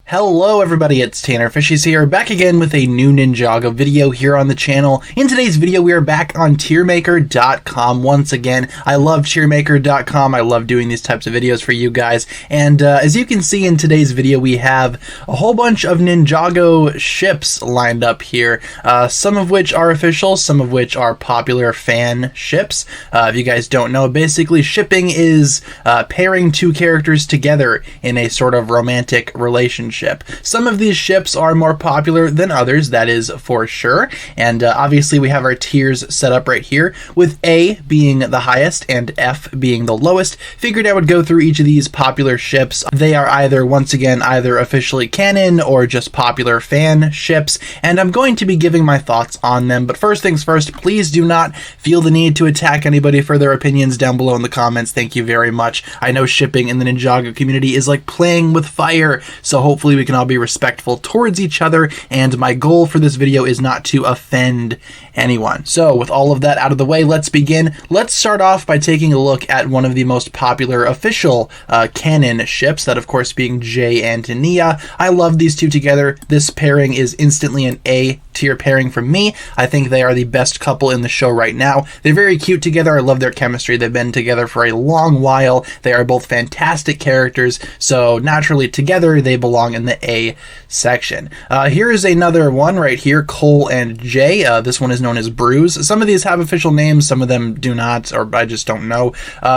Hello everybody, it's TannerFishies here, back again with a new Ninjago video here on the channel. In today's video, we are back on tiermaker.com once again. I love tiermaker.com, I love doing these types of videos for you guys, and as you can see in today's video, we have a whole bunch of Ninjago ships lined up here, some of which are official, some of which are popular fan ships. If you guys don't know, basically shipping is pairing two characters together in a sort of romantic relationship. Some of these ships are more popular than others, that is for sure, and obviously we have our tiers set up right here, with A being the highest and F being the lowest. Figured I would go through each of these popular ships. They are either, once again, either officially canon or just popular fan ships, and I'm going to be giving my thoughts on them. But first things first, please do not feel the need to attack anybody for their opinions down below in the comments. Thank you very much. I know shipping in the Ninjago community is like playing with fire, so hopefully we can all be respectful towards each other, and my goal for this video is not to offend anyone. So with all of that out of the way, let's begin. Let's start off by taking a look at one of the most popular official canon ships, that of course being Jay and Nia. I love these two together. This pairing is instantly an A tier pairing for me. I think they are the best couple in the show right now. They're very cute together. I love their chemistry. They've been together for a long while. They are both fantastic characters, so naturally together they belong in the A section. Here is another one right here, Cole and Jay. This one is known as Bruise. Some of these have official names, some of them do not, or I just don't know.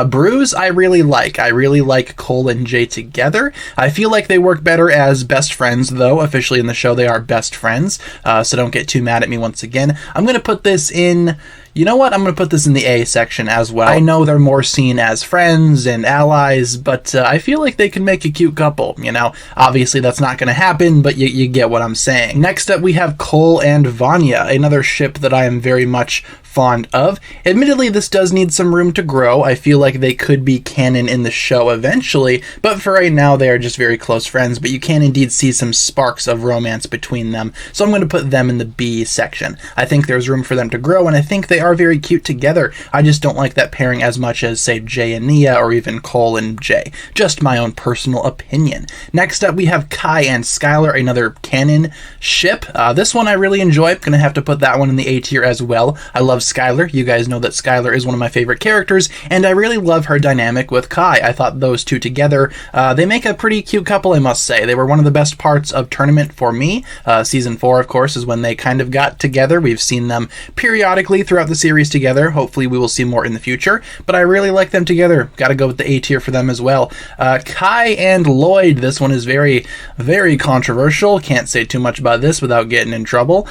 Bruise I really like. I really like Cole and Jay together. I feel like they work better as best friends, though. Officially in the show they are best friends, so don't get too mad at me once again. I'm going to put this in... You know what? I'm going to put this in the A section as well. I know they're more seen as friends and allies, but I feel like they can make a cute couple, you know? Obviously, that's not going to happen, but you get what I'm saying. Next up, we have Cole and Vanya, another ship that I am very much fond of. Admittedly, this does need some room to grow. I feel like they could be canon in the show eventually, but for right now, they are just very close friends, but you can indeed see some sparks of romance between them, so I'm going to put them in the B section. I think there's room for them to grow, and I think they are very cute together. I just don't like that pairing as much as, say, Jay and Nia, or even Cole and Jay. Just my own personal opinion. Next up, we have Kai and Skylar, another canon ship. This one I really enjoy. I'm going to have to put that one in the A tier as well. I love Skylar. You guys know that Skylar is one of my favorite characters, and I really love her dynamic with Kai. I thought those two together, they make a pretty cute couple, I must say. They were one of the best parts of Tournament for me. Season 4, of course, is when they kind of got together. We've seen them periodically throughout the series together. Hopefully we will see more in the future, but I really like them together. Gotta go with the A tier for them as well. Kai and Lloyd, this one is very, very controversial. Can't say too much about this without getting in trouble.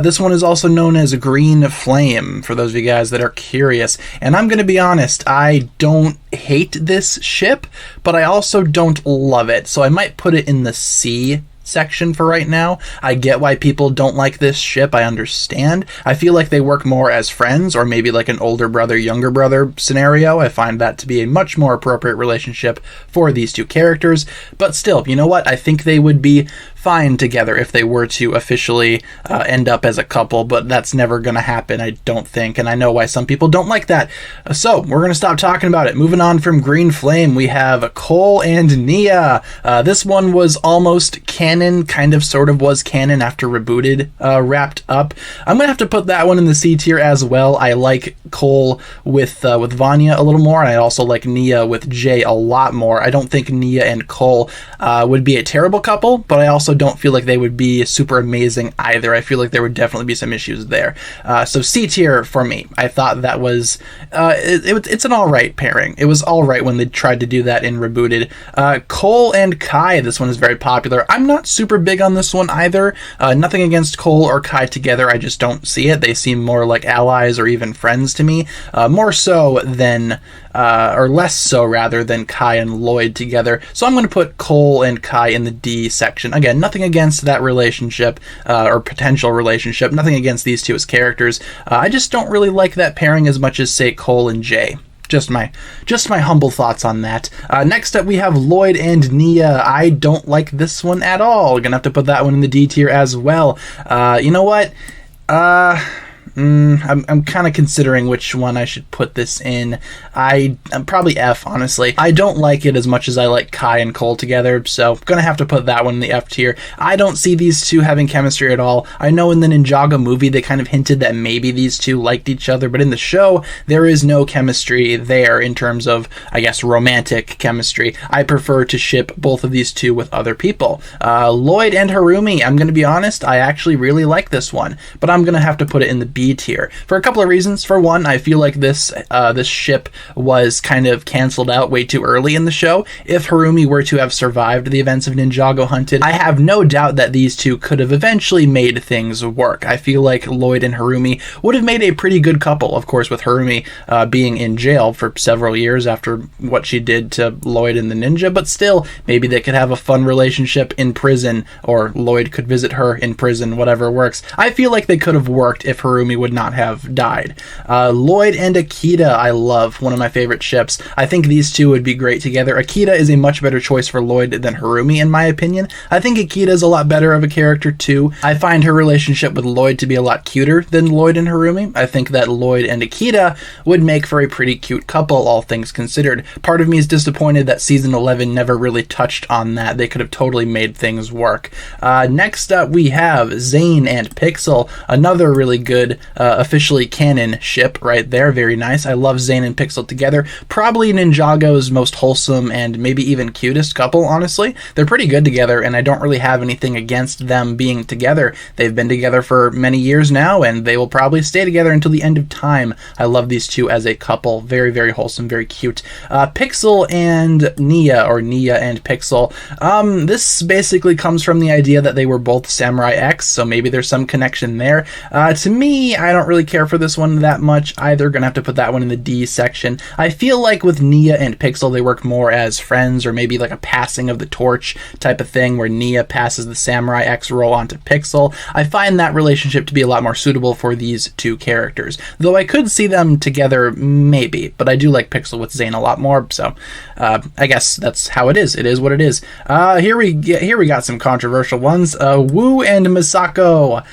This one is also known as Green Flame, for those of you guys that are curious. And I'm gonna be honest, I don't hate this ship, but I also don't love it, so I might put it in the C section for right now. I get why people don't like this ship. I understand. I feel like they work more as friends, or maybe like an older brother, younger brother scenario. I find that to be a much more appropriate relationship for these two characters. But still, you know what? I think they would be fine together if they were to officially end up as a couple, but that's never going to happen, I don't think, and I know why some people don't like that. So we're going to stop talking about it. Moving on from Green Flame, we have Cole and Nia. This one was almost canon, kind of sort of was canon after Rebooted wrapped up. I'm going to have to put that one in the C tier as well. I like Cole with Vanya a little more, and I also like Nia with Jay a lot more. I don't think Nia and Cole would be a terrible couple, but I also don't feel like they would be super amazing either. I feel like there would definitely be some issues there. So C tier for me. I thought that was it's an alright pairing. It was alright when they tried to do that in Rebooted. Cole and Kai, this one is very popular. I'm not super big on this one either. Nothing against Cole or Kai together, I just don't see it. They seem more like allies or even friends to me. More so than or less so rather than Kai and Lloyd together. So I'm going to put Cole and Kai in the D section. Again, nothing against that relationship or potential relationship. Nothing against these two as characters. I just don't really like that pairing as much as, say, Cole and Jay. Just my humble thoughts on that. Next up, we have Lloyd and Nia. I don't like this one at all. Gonna have to put that one in the D tier as well. You know what? I'm kind of considering which one I should put this in. I'm probably F, honestly. I don't like it as much as I like Kai and Cole together, so I'm gonna have to put that one in the F tier. I don't see these two having chemistry at all. I know in the Ninjago movie they kind of hinted that maybe these two liked each other, but in the show there is no chemistry there in terms of, I guess, romantic chemistry. I prefer to ship both of these two with other people. Lloyd and Harumi, I'm gonna be honest, I actually really like this one, but I'm gonna have to put it in the B tier for a couple of reasons. For one, I feel like this ship was kind of canceled out way too early in the show. If Harumi were to have survived the events of Ninjago Hunted, I have no doubt that these two could have eventually made things work. I feel like Lloyd and Harumi would have made a pretty good couple, of course, with Harumi being in jail for several years after what she did to Lloyd and the ninja, but still, maybe they could have a fun relationship in prison, or Lloyd could visit her in prison, whatever works. I feel like they could have worked if Harumi would not have died. Lloyd and Akita, I love, one of my favorite ships. I think these two would be great together. Akita is a much better choice for Lloyd than Harumi, in my opinion. I think Akita is a lot better of a character too. I find her relationship with Lloyd to be a lot cuter than Lloyd and Harumi. I think that Lloyd and Akita would make for a pretty cute couple, all things considered. Part of me is disappointed that season 11 never really touched on that. They could have totally made things work. Next up we have Zane and Pixel, another really good officially canon ship right there. Very nice. I love Zane and Pixel together. Probably Ninjago's most wholesome and maybe even cutest couple, honestly. They're pretty good together, and I don't really have anything against them being together. They've been together for many years now, and they will probably stay together until the end of time. I love these two as a couple. Very, very wholesome, very cute. Pixel and Nia, or Nia and Pixel. This basically comes from the idea that they were both Samurai X, so maybe there's some connection there. To me, I don't really care for this one that much either. Gonna have to put that one in the D section. I feel like with Nia and Pixel, they work more as friends, or maybe like a passing of the torch type of thing, where Nia passes the Samurai X role onto Pixel. I find that relationship to be a lot more suitable for these two characters, though I could see them together maybe, but I do like Pixel with Zane a lot more, so I guess that's how it is. It is what it is. Here we got some controversial ones. Wu and Misako.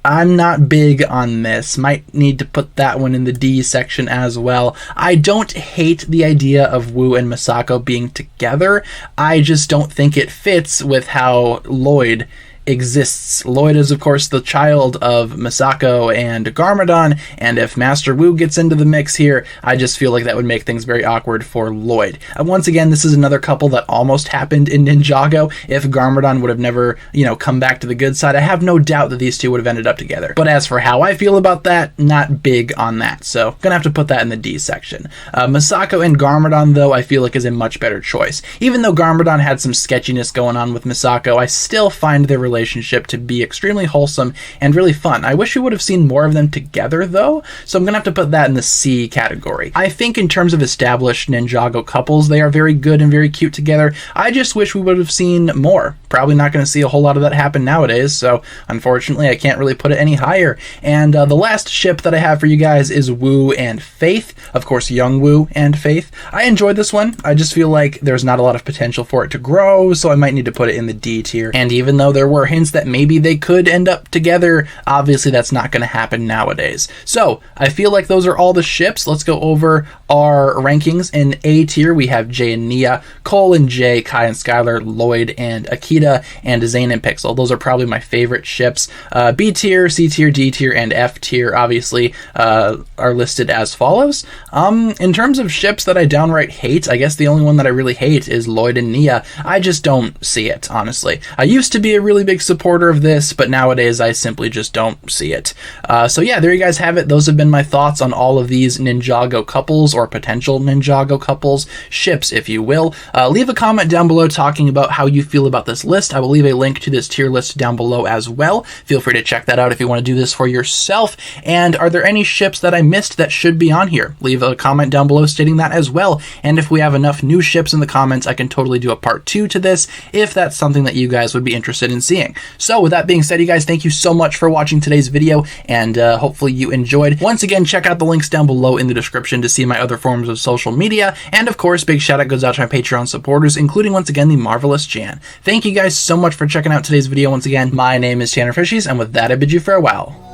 I'm not big on this. Might need to put that one in the D section as well. I don't hate the idea of Wu and Misako being together. I just don't think it fits with how Lloyd exists. Lloyd is, of course, the child of Misako and Garmadon, and if Master Wu gets into the mix here, I just feel like that would make things very awkward for Lloyd. Once again, this is another couple that almost happened in Ninjago. If Garmadon would have never, come back to the good side, I have no doubt that these two would have ended up together. But as for how I feel about that, not big on that, so gonna have to put that in the D section. Misako and Garmadon, though, I feel like is a much better choice. Even though Garmadon had some sketchiness going on with Misako, I still find their relationship to be extremely wholesome and really fun. I wish we would have seen more of them together, though, so I'm gonna have to put that in the C category. I think in terms of established Ninjago couples, they are very good and very cute together. I just wish we would have seen more. Probably not going to see a whole lot of that happen nowadays, so unfortunately I can't really put it any higher. And the last ship that I have for you guys is Wu and Faith. Of course, young Wu and Faith. I enjoyed this one. I just feel like there's not a lot of potential for it to grow, so I might need to put it in the D tier. And even though there were hints that maybe they could end up together, obviously that's not going to happen nowadays. So I feel like those are all the ships. Let's go over our rankings. In A tier, we have Jay and Nia, Cole and Jay, Kai and Skylar, Lloyd and Akita, and Zane and Pixel. Those are probably my favorite ships. B tier, C tier, D tier, and F tier obviously are listed as follows. In terms of ships that I downright hate, I guess the only one that I really hate is Lloyd and Nia. I just don't see it, honestly. I used to be a really big supporter of this, but nowadays I simply just don't see it. So yeah, there you guys have it. Those have been my thoughts on all of these Ninjago couples, or potential Ninjago couples, ships if you will. Leave a comment down below talking about how you feel about this list. I will leave a link to this tier list down below as well. Feel free to check that out if you want to do this for yourself. And are there any ships that I missed that should be on here? Leave a comment down below stating that as well. And if we have enough new ships in the comments, I can totally do a part 2 to this if that's something that you guys would be interested in seeing. So with that being said, you guys, thank you so much for watching today's video, and hopefully you enjoyed. Once again, check out the links down below in the description to see my other forms of social media. And of course, big shout out goes out to my Patreon supporters, including once again the marvelous Jan. Thank you guys so much for checking out today's video once again. My name is TannerFishies, and with that I bid you farewell.